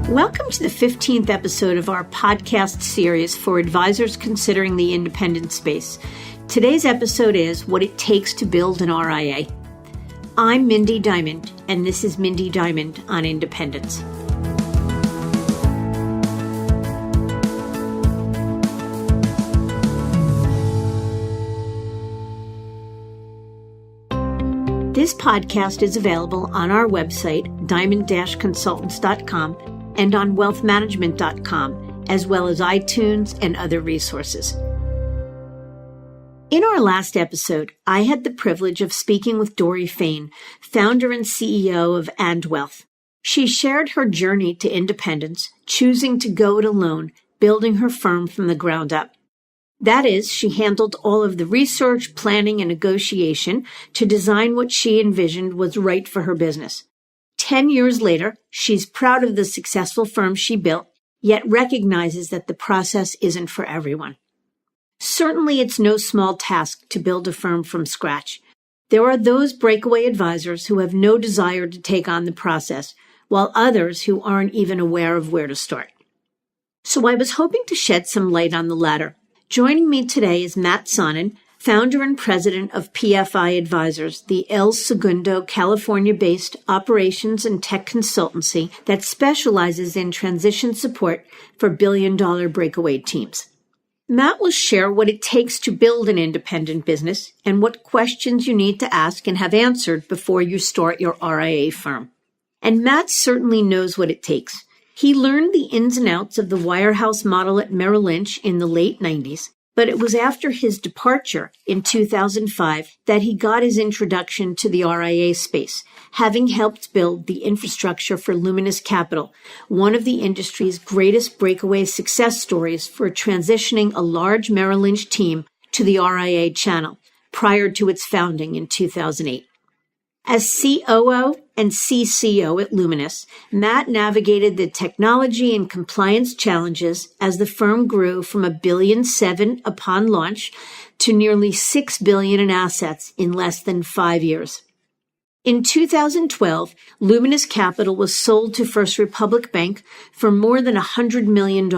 Welcome to the 15th episode of our podcast series for advisors considering the independent space. Today's episode is What It Takes to Build an RIA. I'm Mindy Diamond, and this is Mindy Diamond on Independence. This podcast is available on our website, diamond-consultants.com, and on wealthmanagement.com, as well as iTunes and other resources. In our last episode, I had the privilege of speaking with Dory Fain, founder and CEO of And Wealth. She shared her journey to independence, choosing to go it alone, building her firm from the ground up. That is, she handled all of the research, planning, and negotiation to design what she envisioned was right for her business. 10 years later, she's proud of the successful firm she built, yet recognizes that the process isn't for everyone. Certainly, it's no small task to build a firm from scratch. There are those breakaway advisors who have no desire to take on the process, while others who aren't even aware of where to start. So I was hoping to shed some light on the latter. Joining me today is Matt Sonnen, founder and president of PFI Advisors, the El Segundo, California-based operations and tech consultancy that specializes in transition support for billion-dollar breakaway teams. Matt will share what it takes to build an independent business and what questions you need to ask and have answered before you start your RIA firm. And Matt certainly knows what it takes. He learned the ins and outs of the wirehouse model at Merrill Lynch in the late 90s, but it was after his departure in 2005 that he got his introduction to the RIA space, having helped build the infrastructure for Luminous Capital, one of the industry's greatest breakaway success stories for transitioning a large Merrill Lynch team to the RIA channel prior to its founding in 2008. As COO and CCO at Luminous, Matt navigated the technology and compliance challenges as the firm grew from $1.7 billion upon launch to nearly $6 billion in assets in less than 5 years. In 2012, Luminous Capital was sold to First Republic Bank for more than $100 million.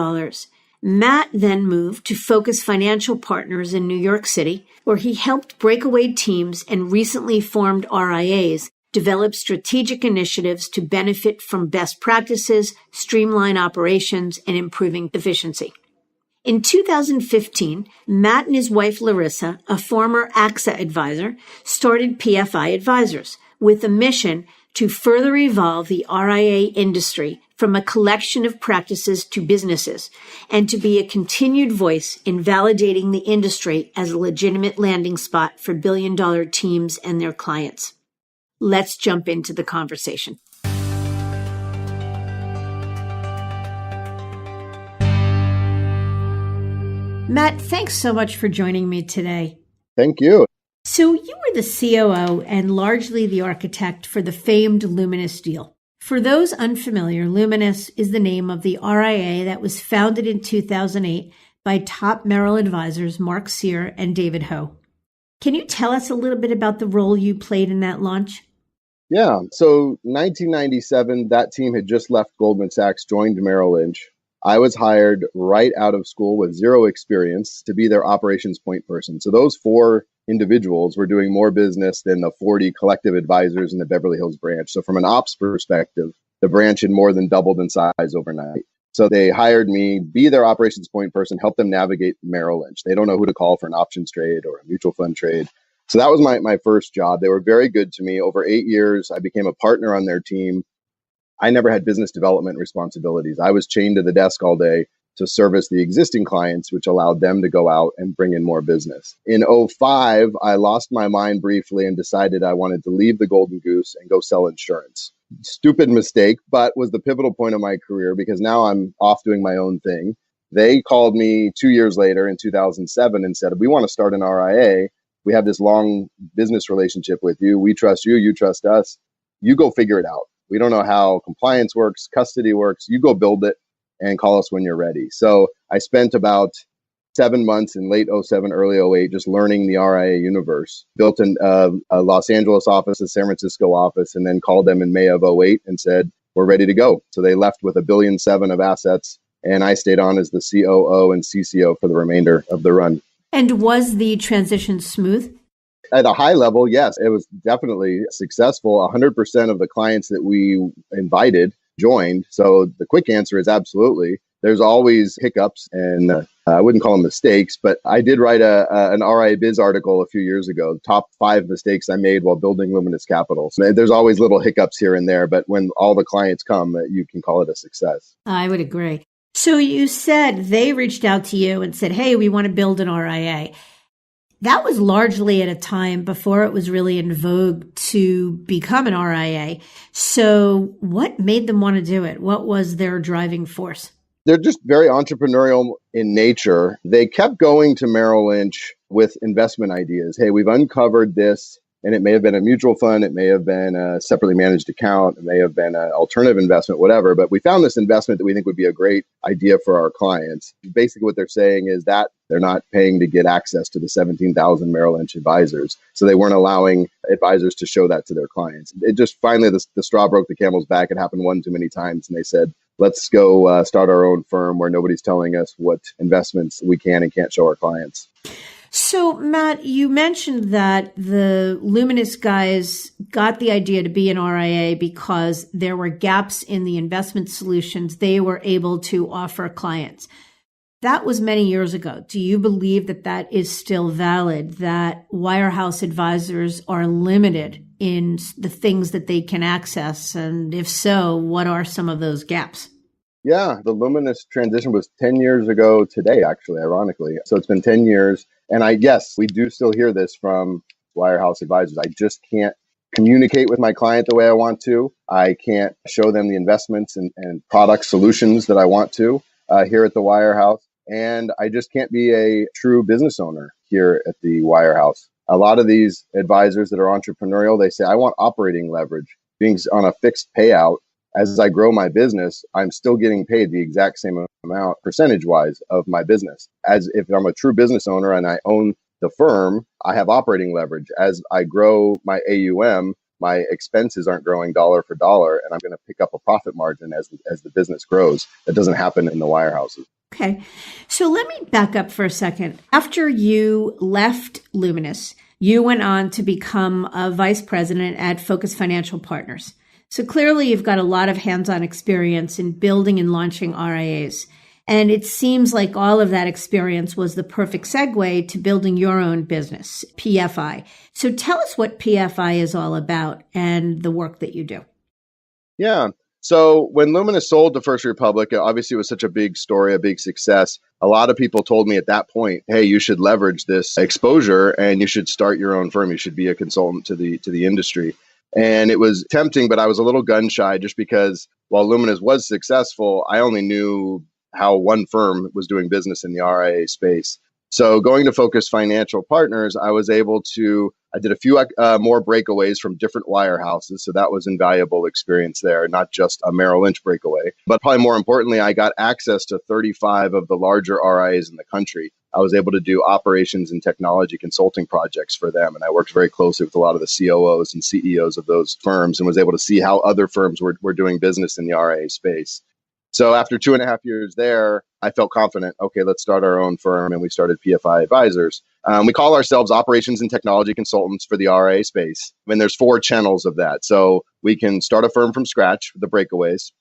Matt then moved to Focus Financial Partners in New York City, where he helped breakaway teams and recently formed RIAs develop strategic initiatives to benefit from best practices, streamline operations, and improving efficiency. In 2015, Matt and his wife Larissa, a former AXA advisor, started PFI Advisors with a mission to further evolve the RIA industry from a collection of practices to businesses, and to be a continued voice in validating the industry as a legitimate landing spot for billion-dollar teams and their clients. Let's jump into the conversation. Matt, thanks so much for joining me today. Thank you. So you were the COO and largely the architect for the famed Luminous Steel. For those unfamiliar, Luminous is the name of the RIA that was founded in 2008 by top Merrill advisors Mark Sear and David Ho. Can you tell us a little bit about the role you played in that launch? Yeah. So 1997, that team had just left Goldman Sachs, joined Merrill Lynch. I was hired right out of school with zero experience to be their operations point person. So those 4 individuals were doing more business than the 40 collective advisors in the Beverly Hills branch. So from an ops perspective, the branch had more than doubled in size overnight. So they hired me, be their operations point person, help them navigate Merrill Lynch. They don't know who to call for an options trade or a mutual fund trade. So that was my first job. They were very good to me. Over 8 years, I became a partner on their team. I never had business development responsibilities. I was chained to the desk all day to service the existing clients, which allowed them to go out and bring in more business. In 2005, I lost my mind briefly and decided I wanted to leave the Golden Goose and go sell insurance. Stupid mistake, but was the pivotal point of my career because now I'm off doing my own thing. They called me 2 years later in 2007 and said, we want to start an RIA. We have this long business relationship with you. We trust you. You trust us. You go figure it out. We don't know how compliance works, custody works. You go build it and call us when you're ready. So I spent about 7 months in late 2007, early 2008, just learning the RIA universe. Built a Los Angeles office, a San Francisco office, and then called them in May of 2008 and said, were ready to go. So they left with $1.7 billion of assets, and I stayed on as the COO and CCO for the remainder of the run. And was the transition smooth? At a high level, yes, it was definitely successful. 100% of the clients that we invited joined. So the quick answer is absolutely. There's always hiccups, and I wouldn't call them mistakes, but I did write an RIA Biz article a few years ago, top 5 mistakes I made while building Luminous Capital. So there's always little hiccups here and there, but when all the clients come, you can call it a success. I would agree. So you said they reached out to you and said, hey, we want to build an RIA. That was largely at a time before it was really in vogue to become an RIA. So what made them want to do it? What was their driving force? They're just very entrepreneurial in nature. They kept going to Merrill Lynch with investment ideas. Hey, we've uncovered this, and it may have been a mutual fund. It may have been a separately managed account. It may have been an alternative investment, whatever. But we found this investment that we think would be a great idea for our clients. Basically, what they're saying is that they're not paying to get access to the 17,000 Merrill Lynch advisors. So they weren't allowing advisors to show that to their clients. It just finally, the straw broke the camel's back. It happened one too many times. And they said, let's go start our own firm where nobody's telling us what investments we can and can't show our clients. So, Matt, you mentioned that the Luminous guys got the idea to be an RIA because there were gaps in the investment solutions they were able to offer clients. That was many years ago. Do you believe that that is still valid, that wirehouse advisors are limited in the things that they can access? And if so, what are some of those gaps? Yeah, the Luminous transition was 10 years ago today, actually, ironically. So it's been 10 years. And yes, we do still hear this from wirehouse advisors. I just can't communicate with my client the way I want to. I can't show them the investments and product solutions that I want to here at the wirehouse. And I just can't be a true business owner here at the wirehouse. A lot of these advisors that are entrepreneurial, they say, I want operating leverage. Being on a fixed payout, as I grow my business, I'm still getting paid the exact same amount percentage-wise of my business. As if I'm a true business owner and I own the firm, I have operating leverage. As I grow my AUM, my expenses aren't growing dollar for dollar, and I'm going to pick up a profit margin as the business grows. That doesn't happen in the wirehouses. Okay. So let me back up for a second. After you left Luminous, you went on to become a vice president at Focus Financial Partners. So clearly you've got a lot of hands-on experience in building and launching RIAs. And it seems like all of that experience was the perfect segue to building your own business, PFI. So tell us what PFI is all about and the work that you do. Yeah. So when Luminous sold to First Republic, obviously it was such a big story, a big success. A lot of people told me at that point, hey, you should leverage this exposure and you should start your own firm. You should be a consultant to the industry. And it was tempting, but I was a little gun shy just because while Luminous was successful, I only knew how one firm was doing business in the RIA space. So going to Focus Financial Partners, I did a few more breakaways from different wirehouses. So that was invaluable experience there, not just a Merrill Lynch breakaway. But probably more importantly, I got access to 35 of the larger RIAs in the country. I was able to do operations and technology consulting projects for them. And I worked very closely with a lot of the COOs and CEOs of those firms and was able to see how other firms were doing business in the RIA space. So after 2.5 years there, I felt confident, okay, let's start our own firm. And we started PFI Advisors. We call ourselves operations and technology consultants for the RIA space. I mean, there's 4 channels of that. So we can start a firm from scratch, the breakaways.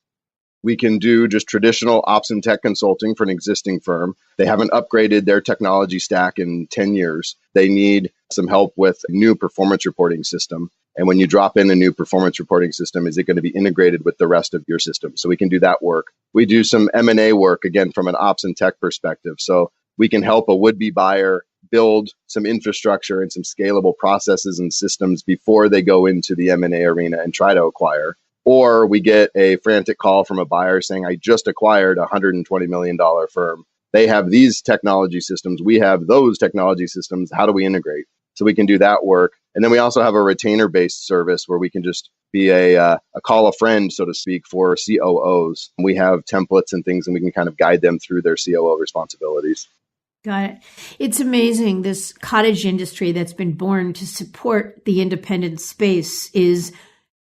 We can do just traditional ops and tech consulting for an existing firm. They haven't upgraded their technology stack in 10 years. They need some help with a new performance reporting system. And when you drop in a new performance reporting system, is it going to be integrated with the rest of your system? So we can do that work. We do some M&A work, again, from an ops and tech perspective. So we can help a would-be buyer build some infrastructure and some scalable processes and systems before they go into the M&A arena and try to acquire. Or we get a frantic call from a buyer saying, I just acquired a $120 million firm. They have these technology systems. We have those technology systems. How do we integrate? So we can do that work. And then we also have a retainer-based service where we can just be a call a friend, so to speak, for COOs. We have templates and things, and we can kind of guide them through their COO responsibilities. Got it. It's amazing. This cottage industry that's been born to support the independent space is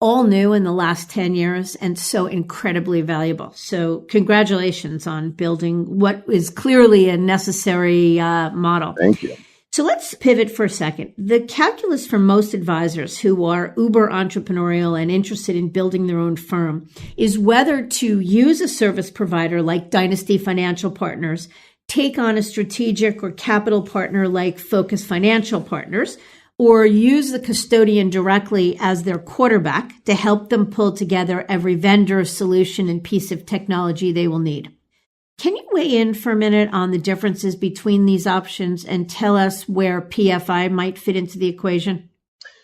all new in the last 10 years and so incredibly valuable. So congratulations on building what is clearly a necessary model. Thank you. So let's pivot for a second. The calculus for most advisors who are uber entrepreneurial and interested in building their own firm is whether to use a service provider like Dynasty Financial Partners, take on a strategic or capital partner like Focus Financial Partners, or use the custodian directly as their quarterback to help them pull together every vendor, solution, and piece of technology they will need. Can you weigh in for a minute on the differences between these options and tell us where PFI might fit into the equation?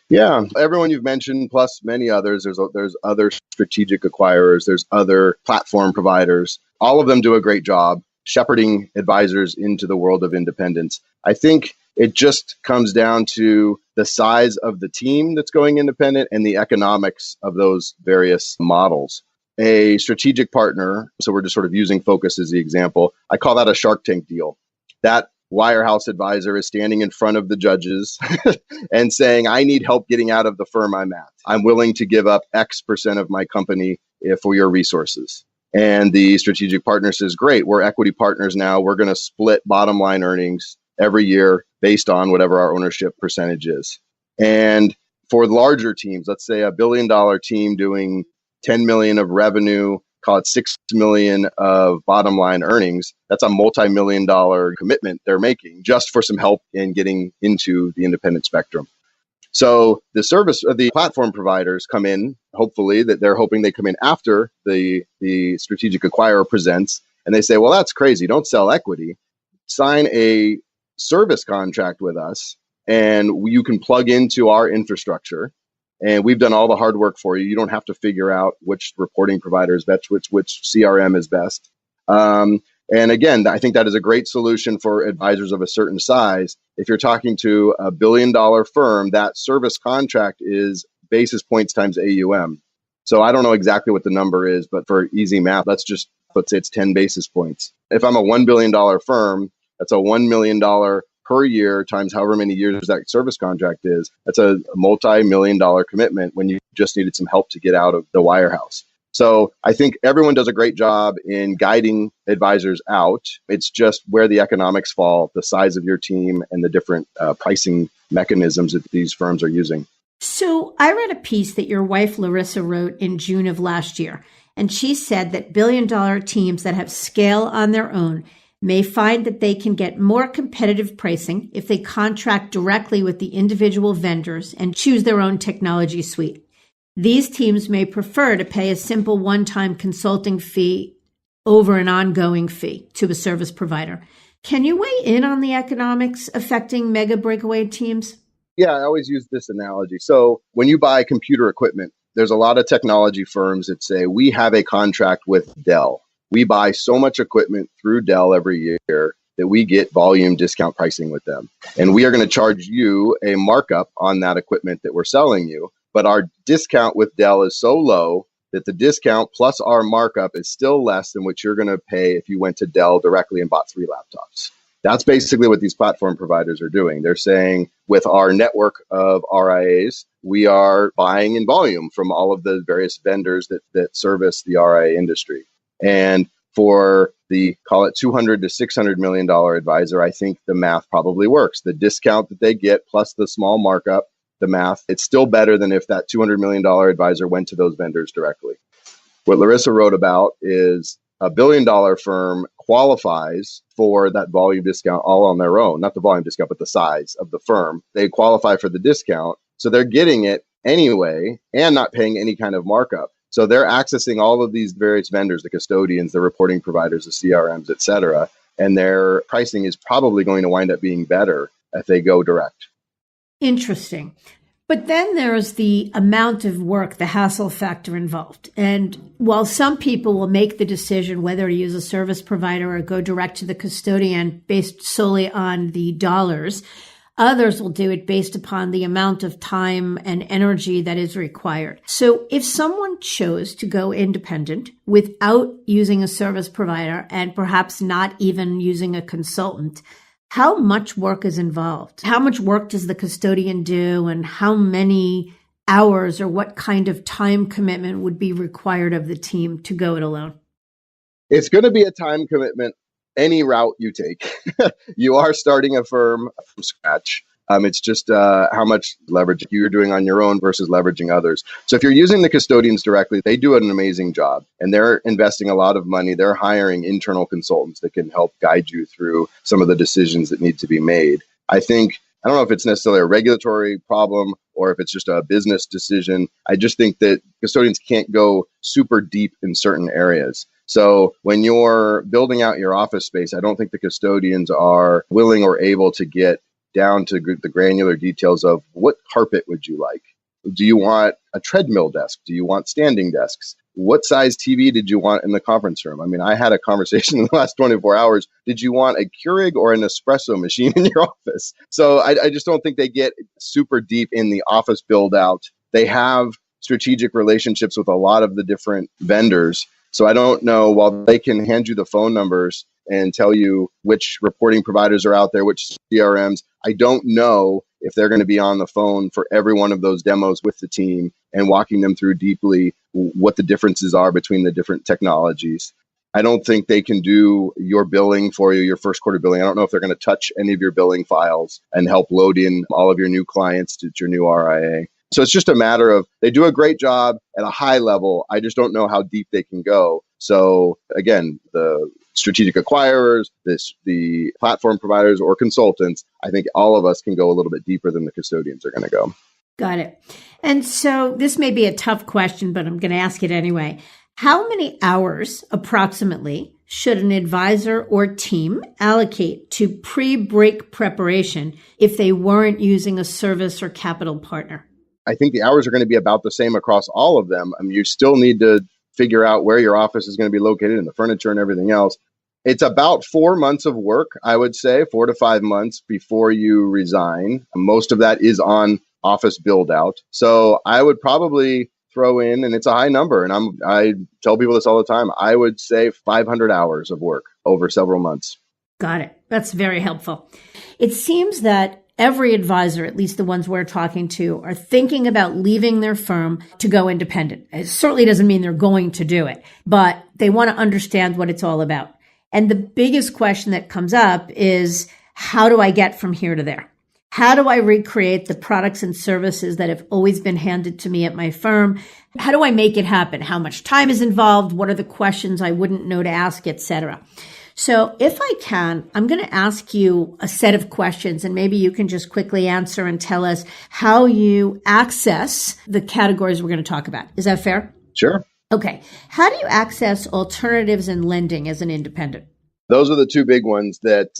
Yeah, everyone you've mentioned, plus many others. There's other strategic acquirers. There's other platform providers. All of them do a great job shepherding advisors into the world of independence. I think it just comes down to the size of the team that's going independent and the economics of those various models. A strategic partner, so we're just sort of using Focus as the example, I call that a Shark Tank deal. That wirehouse advisor is standing in front of the judges and saying, I need help getting out of the firm I'm at. I'm willing to give up X% of my company for your resources. And the strategic partner says, great, we're equity partners now. We're going to split bottom line earnings every year based on whatever our ownership percentage is. And for larger teams, let's say $1 billion team doing 10 million of revenue, call it 6 million of bottom line earnings. That's a multi-million-dollar commitment they're making just for some help in getting into the independent spectrum. So the platform providers come in, hopefully that they're hoping they come in after the strategic acquirer presents, and they say, well, that's crazy. Don't sell equity. Sign a service contract with us, and you can plug into our infrastructure. And we've done all the hard work for you. You don't have to figure out which reporting provider is best, which CRM is best. And again, I think that is a great solution for advisors of a certain size. If you're talking to $1 billion firm, that service contract is basis points times AUM. So I don't know exactly what the number is, but for easy math, let's say it's 10 basis points. If I'm a $1 billion firm, that's a $1 million per year times however many years that service contract is. That's a multi-million-dollar commitment when you just needed some help to get out of the wirehouse. So I think everyone does a great job in guiding advisors out. It's just where the economics fall, the size of your team, and the different pricing mechanisms that these firms are using. So I read a piece that your wife, Larissa, wrote in June of last year, and she said that billion-dollar teams that have scale on their own may find that they can get more competitive pricing if they contract directly with the individual vendors and choose their own technology suite. These teams may prefer to pay a simple one-time consulting fee over an ongoing fee to a service provider. Can you weigh in on the economics affecting mega breakaway teams? Yeah, I always use this analogy. So when you buy computer equipment, there's a lot of technology firms that say, we have a contract with Dell. We buy so much equipment through Dell every year that we get volume discount pricing with them. And we are going to charge you a markup on that equipment that we're selling you. But our discount with Dell is so low that the discount plus our markup is still less than what you're going to pay if you went to Dell directly and bought 3 laptops. That's basically what these platform providers are doing. They're saying with our network of RIAs, we are buying in volume from all of the various vendors that service the RIA industry. And for the, call it $200 to $600 million advisor, I think the math probably works. The discount that they get plus the small markup, the math, it's still better than if that $200 million advisor went to those vendors directly. What Larissa wrote about is $1 billion firm qualifies for that volume discount all on their own, not the volume discount, but the size of the firm. They qualify for the discount. So they're getting it anyway and not paying any kind of markup. So they're accessing all of these various vendors, the custodians, the reporting providers, the CRMs, et cetera. And their pricing is probably going to wind up being better if they go direct. Interesting. But then there's the amount of work, the hassle factor involved. And while some people will make the decision whether to use a service provider or go direct to the custodian based solely on the dollars, others will do it based upon the amount of time and energy that is required. So if someone chose to go independent without using a service provider and perhaps not even using a consultant, how much work is involved? How much work does the custodian do, and how many hours or what kind of time commitment would be required of the team to go it alone? It's going to be a time commitment any route you take. You are starting a firm from scratch. It's just how much leverage you're doing on your own versus leveraging others. So if you're using the custodians directly, they do an amazing job and they're investing a lot of money. They're hiring internal consultants that can help guide you through some of the decisions that need to be made. I don't know if it's necessarily a regulatory problem or if it's just a business decision. I just think that custodians can't go super deep in certain areas. So when you're building out your office space, I don't think the custodians are willing or able to get down to the granular details of what carpet would you like? Do you want a treadmill desk? Do you want standing desks? What size TV did you want in the conference room? I mean, I had a conversation in the last 24 hours. Did you want a Keurig or an espresso machine in your office? So I just don't think they get super deep in the office build out. They have strategic relationships with a lot of the different vendors. So I don't know, while they can hand you the phone numbers and tell you which reporting providers are out there, which CRMs, I don't know if they're going to be on the phone for every one of those demos with the team and walking them through deeply what the differences are between the different technologies. I don't think they can do your billing for you, your first quarter billing. I don't know if they're going to touch any of your billing files and help load in all of your new clients to your new RIA. So it's just a matter of they do a great job at a high level. I just don't know how deep they can go. So again, the strategic acquirers, the platform providers or consultants, I think all of us can go a little bit deeper than the custodians are going to go. Got it. And so this may be a tough question, but I'm going to ask it anyway. How many hours approximately should an advisor or team allocate to pre-break preparation if they weren't using a service or capital partner? I think the hours are going to be about the same across all of them. I mean, you still need to figure out where your office is going to be located and the furniture and everything else. It's about 4 months of work, I would say, 4 to 5 months before you resign. Most of that is on office build out. So I would probably throw in, and it's a high number, and I tell people this all the time, I would say 500 hours of work over several months. Got it. That's very helpful. It seems that every advisor, at least the ones we're talking to, are thinking about leaving their firm to go independent. It certainly doesn't mean they're going to do it, but they want to understand what it's all about. And the biggest question that comes up is, how do I get from here to there? How do I recreate the products and services that have always been handed to me at my firm? How do I make it happen? How much time is involved? What are the questions I wouldn't know to ask, etc.? So if I can, I'm going to ask you a set of questions, and maybe you can just quickly answer and tell us how you access the categories we're going to talk about. Is that fair? Sure. Okay. How do you access alternatives in lending as an independent? Those are the two big ones that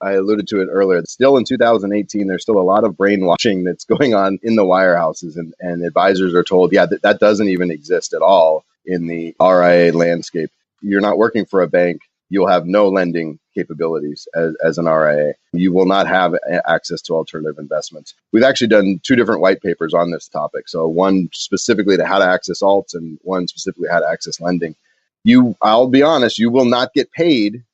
I alluded to it earlier. Still in 2018, there's still a lot of brainwashing that's going on in the wirehouses, and advisors are told, that doesn't even exist at all in the RIA landscape. You're not working for a bank. You'll have no lending capabilities as an RIA. You will not have access to alternative investments. We've actually done 2 different white papers on this topic. So one specifically to how to access alts and one specifically how to access lending. I'll be honest, you will not get paid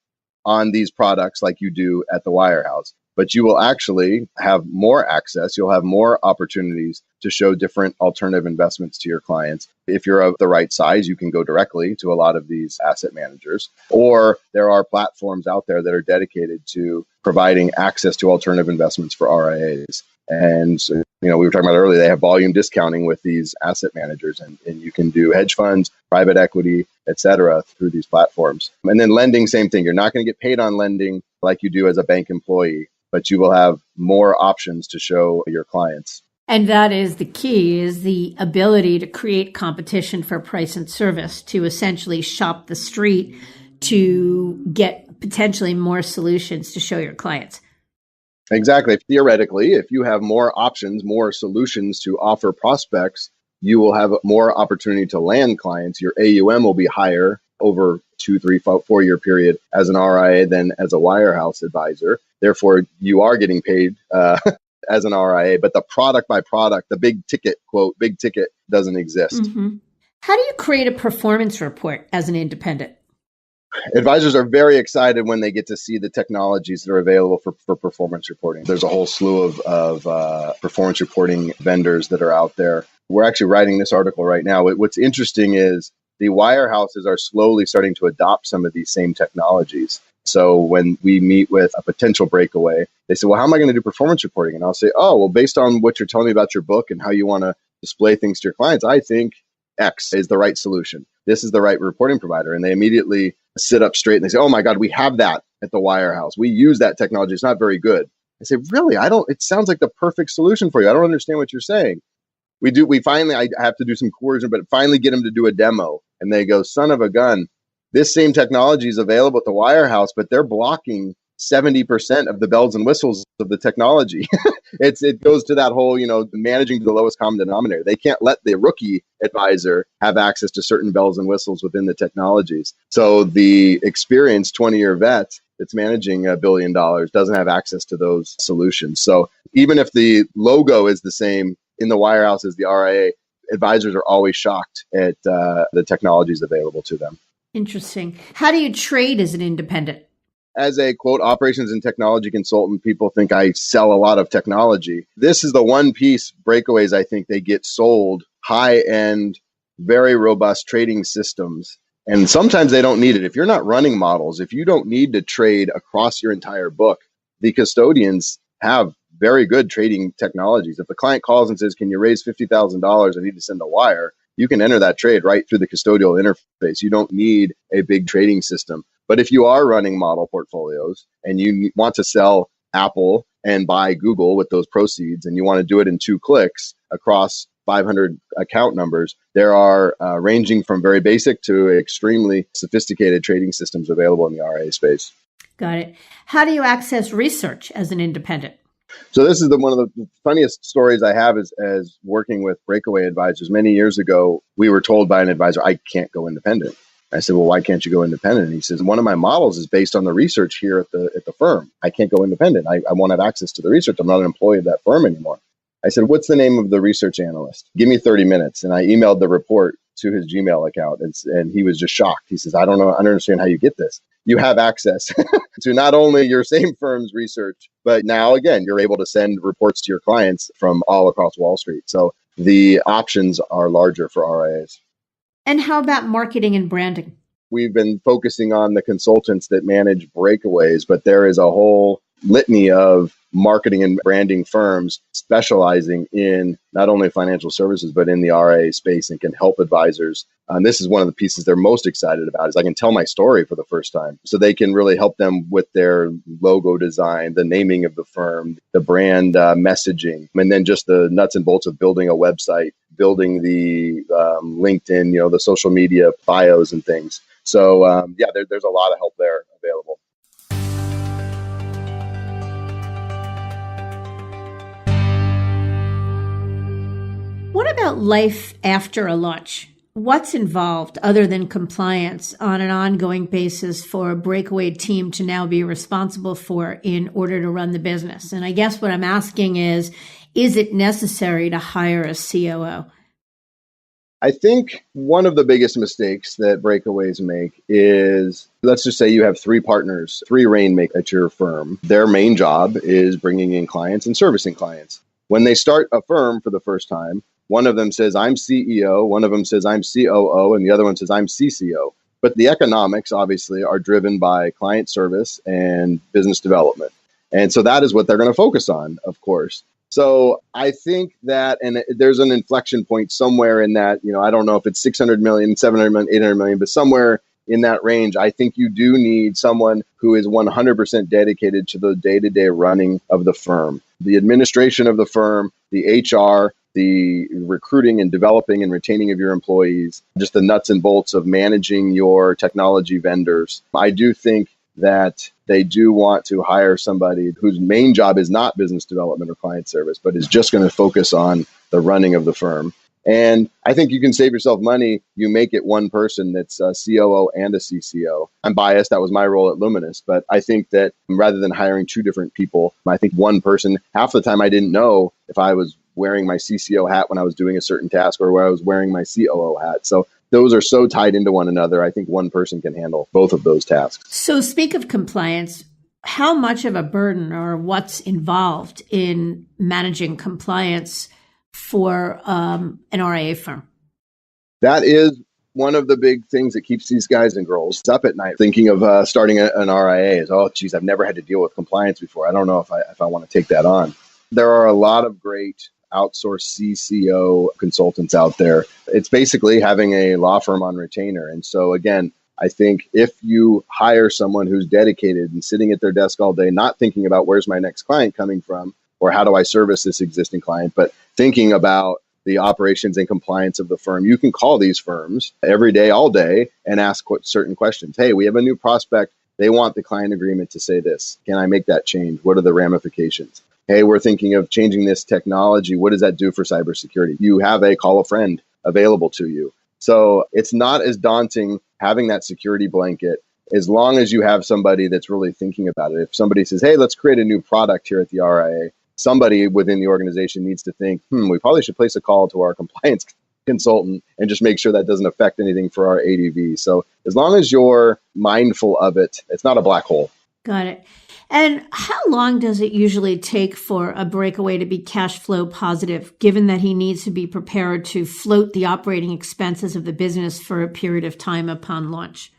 on these products like you do at the wirehouse, but you will actually have more access. You'll have more opportunities to show different alternative investments to your clients. If you're of the right size, you can go directly to a lot of these asset managers, or there are platforms out there that are dedicated to providing access to alternative investments for RIAs. And so, we were talking about earlier, they have volume discounting with these asset managers, and you can do hedge funds, private equity, et cetera, through these platforms. And then lending, same thing. You're not going to get paid on lending like you do as a bank employee, but you will have more options to show your clients. And that is the key, is the ability to create competition for price and service, to essentially shop the street to get potentially more solutions to show your clients. Exactly. Theoretically, if you have more options, more solutions to offer prospects, you will have more opportunity to land clients. Your AUM will be higher over 2, 3, 4 year period as an RIA than as a wirehouse advisor. Therefore, you are getting paid as an RIA, but the product by product, the big ticket, quote, big ticket doesn't exist. Mm-hmm. How do you create a performance report as an independent? Advisors are very excited when they get to see the technologies that are available for performance reporting. There's a whole slew of performance reporting vendors that are out there. We're actually writing this article right now. What's interesting is the wirehouses are slowly starting to adopt some of these same technologies. So when we meet with a potential breakaway, they say, well, how am I going to do performance reporting? And I'll say, oh, well, based on what you're telling me about your book and how you want to display things to your clients, I think X is the right solution. This is the right reporting provider. And they immediately sit up straight and they say, oh my God, we have that at the wirehouse. We use that technology. It's not very good. I say, really? It sounds like the perfect solution for you. I don't understand what you're saying. We finally, I have to do some coercion, but finally get them to do a demo. And they go, son of a gun, this same technology is available at the wirehouse, but they're blocking 70% of the bells and whistles of the technology. It goes to that whole, managing to the lowest common denominator. They can't let the rookie advisor have access to certain bells and whistles within the technologies. So the experienced 20-year vet that's managing $1 billion doesn't have access to those solutions. So even if the logo is the same in the wirehouse as the RIA, advisors are always shocked at the technologies available to them. Interesting. How do you trade as an independent? As a, quote, operations and technology consultant, people think I sell a lot of technology. This is the one piece, breakaways, I think they get sold high-end, very robust trading systems. And sometimes they don't need it. If you're not running models, if you don't need to trade across your entire book, the custodians have very good trading technologies. If the client calls and says, can you raise $50,000? I need to send a wire. You can enter that trade right through the custodial interface. You don't need a big trading system. But if you are running model portfolios and you want to sell Apple and buy Google with those proceeds, and you want to do it in 2 clicks across 500 account numbers, there are ranging from very basic to extremely sophisticated trading systems available in the RIA space. Got it. How do you access research as an independent? So this is one of the funniest stories I have is as working with breakaway advisors. Many years ago, we were told by an advisor, I can't go independent. I said, well, why can't you go independent? And he says, one of my models is based on the research here at the firm. I can't go independent. I won't have access to the research. I'm not an employee of that firm anymore. I said, what's the name of the research analyst? Give me 30 minutes. And I emailed the report to his Gmail account. And he was just shocked. He says, I don't understand how you get this. You have access to not only your same firm's research, but now, again, you're able to send reports to your clients from all across Wall Street. So the options are larger for RIAs. And how about marketing and branding? We've been focusing on the consultants that manage breakaways, but there is a whole litany of marketing and branding firms specializing in not only financial services, but in the RIA space and can help advisors. And this is one of the pieces they're most excited about is I can tell my story for the first time. So they can really help them with their logo design, the naming of the firm, the brand messaging, and then just the nuts and bolts of building a website, building the LinkedIn, the social media bios and things. So there's a lot of help there available. What about life after a launch? What's involved other than compliance on an ongoing basis for a breakaway team to now be responsible for in order to run the business? And I guess what I'm asking is it necessary to hire a COO? I think one of the biggest mistakes that breakaways make is, let's just say you have 3 partners, 3 rainmakers at your firm. Their main job is bringing in clients and servicing clients. When they start a firm for the first time, one of them says, I'm CEO, one of them says, I'm COO, and the other one says, I'm CCO. But the economics, obviously, are driven by client service and business development. And so that is what they're going to focus on, of course. So I think that, and there's an inflection point somewhere in that, I don't know if it's 600 million, 700 million, 800 million, but somewhere in that range, I think you do need someone who is 100% dedicated to the day-to-day running of the firm, the administration of the firm, the HR, the recruiting and developing and retaining of your employees, just the nuts and bolts of managing your technology vendors. I do think that they do want to hire somebody whose main job is not business development or client service, but is just going to focus on the running of the firm. And I think you can save yourself money. You make it one person that's a COO and a CCO. I'm biased. That was my role at Luminous. But I think that rather than hiring 2 different people, I think one person, half the time I didn't know if I was wearing my CCO hat when I was doing a certain task or where I was wearing my COO hat. So those are so tied into one another. I think one person can handle both of those tasks. So speak of compliance, how much of a burden or what's involved in managing compliance for an RIA firm? That is one of the big things that keeps these guys and girls up at night thinking of starting an RIA is, oh, geez, I've never had to deal with compliance before. I don't know if I want to take that on. There are a lot of great outsourced CCO consultants out there. It's basically having a law firm on retainer. And so, again, I think if you hire someone who's dedicated and sitting at their desk all day, not thinking about where's my next client coming from or how do I service this existing client, but thinking about the operations and compliance of the firm, you can call these firms every day, all day, and ask certain questions. Hey, we have a new prospect. They want the client agreement to say this. Can I make that change? What are the ramifications? Hey, we're thinking of changing this technology. What does that do for cybersecurity? You have a call a friend available to you. So it's not as daunting having that security blanket as long as you have somebody that's really thinking about it. If somebody says, hey, let's create a new product here at the RIA, somebody within the organization needs to think, we probably should place a call to our compliance consultant and just make sure that doesn't affect anything for our ADV. So as long as you're mindful of it, it's not a black hole. Got it. And how long does it usually take for a breakaway to be cash flow positive, given that he needs to be prepared to float the operating expenses of the business for a period of time upon launch?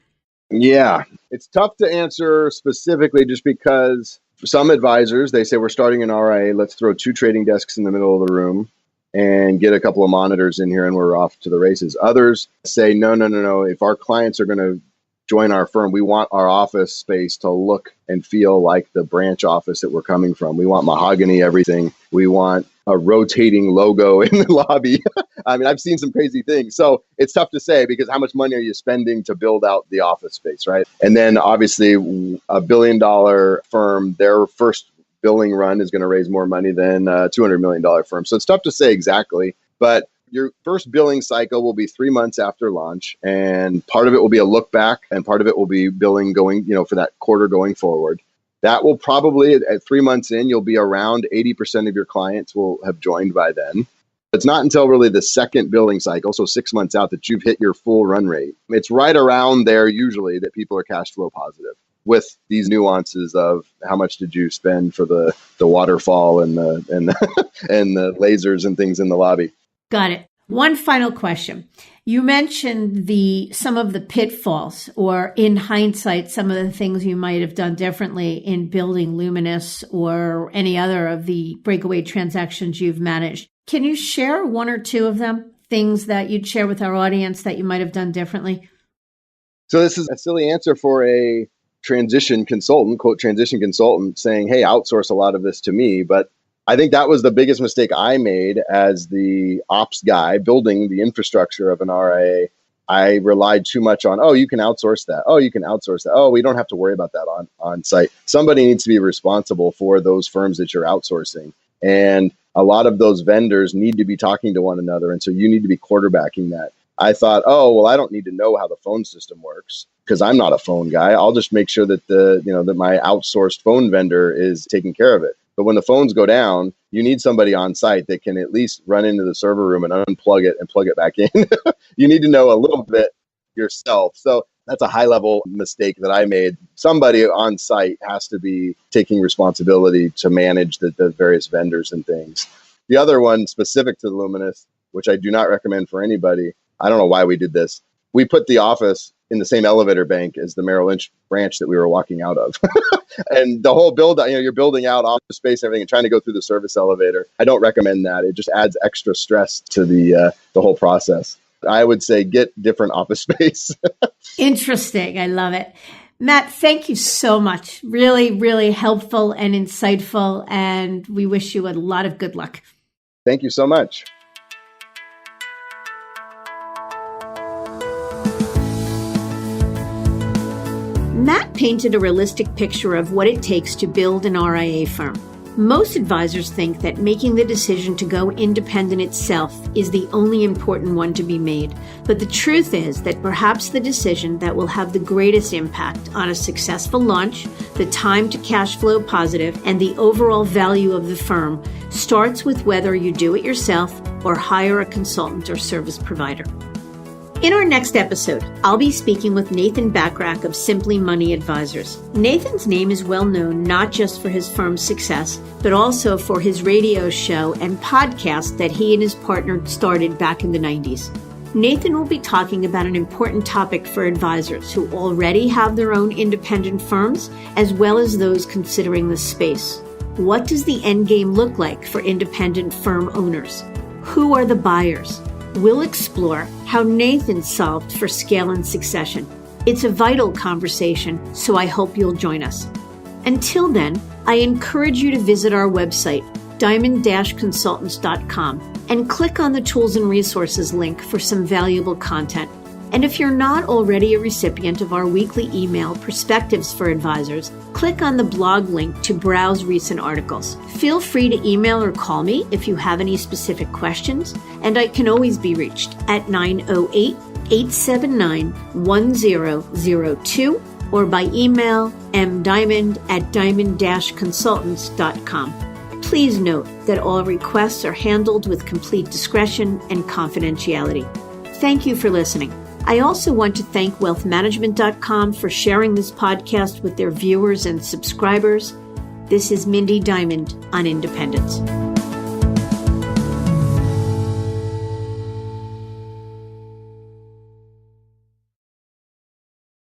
Yeah, it's tough to answer specifically just because for some advisors, they say we're starting an RIA, let's throw 2 trading desks in the middle of the room and get a couple of monitors in here and we're off to the races. Others say, no. If our clients are going to join our firm, we want our office space to look and feel like the branch office that we're coming from. We want mahogany everything. We want a rotating logo in the lobby. I mean, I've seen some crazy things. So it's tough to say because how much money are you spending to build out the office space, right? And then obviously a $1 billion firm, their first billing run is going to raise more money than a $200 million firm. So it's tough to say exactly, but your first billing cycle will be 3 months after launch, and part of it will be a look back, and part of it will be billing going, for that quarter going forward. That will probably, at 3 months in, you'll be around 80% of your clients will have joined by then. It's not until really the second billing cycle, so 6 months out, that you've hit your full run rate. It's right around there usually that people are cash flow positive, with these nuances of how much did you spend for the waterfall and the and the lasers and things in the lobby. Got it. One final question. You mentioned some of the pitfalls, or in hindsight, some of the things you might have done differently in building Luminous or any other of the breakaway transactions you've managed. Can you share 1 or 2 of them, things that you'd share with our audience that you might have done differently? So this is a silly answer for a transition consultant, quote, transition consultant, saying, hey, outsource a lot of this to me. But I think that was the biggest mistake I made as the ops guy building the infrastructure of an RIA. I relied too much on, you can outsource that. You can outsource that. We don't have to worry about that on site. Somebody needs to be responsible for those firms that you're outsourcing. And a lot of those vendors need to be talking to one another. And so you need to be quarterbacking that. I thought, I don't need to know how the phone system works because I'm not a phone guy. I'll just make sure that that my outsourced phone vendor is taking care of it. But when the phones go down, you need somebody on site that can at least run into the server room and unplug it and plug it back in. You need to know a little bit yourself. So that's a high level mistake that I made. Somebody on site has to be taking responsibility to manage the various vendors and things. The other one specific to Luminous, which I do not recommend for anybody, I don't know why we did this. We put the office in the same elevator bank as the Merrill Lynch branch that we were walking out of. And the whole build, you're building out office space and everything and trying to go through the service elevator. I don't recommend that. It just adds extra stress to the whole process. I would say get different office space. Interesting. I love it. Matt, thank you so much. Really, really helpful and insightful. And we wish you a lot of good luck. Thank you so much. Matt painted a realistic picture of what it takes to build an RIA firm. Most advisors think that making the decision to go independent itself is the only important one to be made. But the truth is that perhaps the decision that will have the greatest impact on a successful launch, the time to cash flow positive, and the overall value of the firm starts with whether you do it yourself or hire a consultant or service provider. In our next episode, I'll be speaking with Nathan Backrack of Simply Money Advisors. Nathan's name is well known not just for his firm's success, but also for his radio show and podcast that he and his partner started back in the 90s. Nathan will be talking about an important topic for advisors who already have their own independent firms, as well as those considering the space. What does the end game look like for independent firm owners? Who are the buyers? We'll explore how Nathan solved for scale and succession. It's a vital conversation, so I hope you'll join us. Until then, I encourage you to visit our website, diamond-consultants.com, and click on the Tools and Resources link for some valuable content. And if you're not already a recipient of our weekly email, Perspectives for Advisors, click on the blog link to browse recent articles. Feel free to email or call me if you have any specific questions, and I can always be reached at 908-879-1002 or by email mdiamond@diamond-consultants.com. Please note that all requests are handled with complete discretion and confidentiality. Thank you for listening. I also want to thank wealthmanagement.com for sharing this podcast with their viewers and subscribers. This is Mindy Diamond on Independence.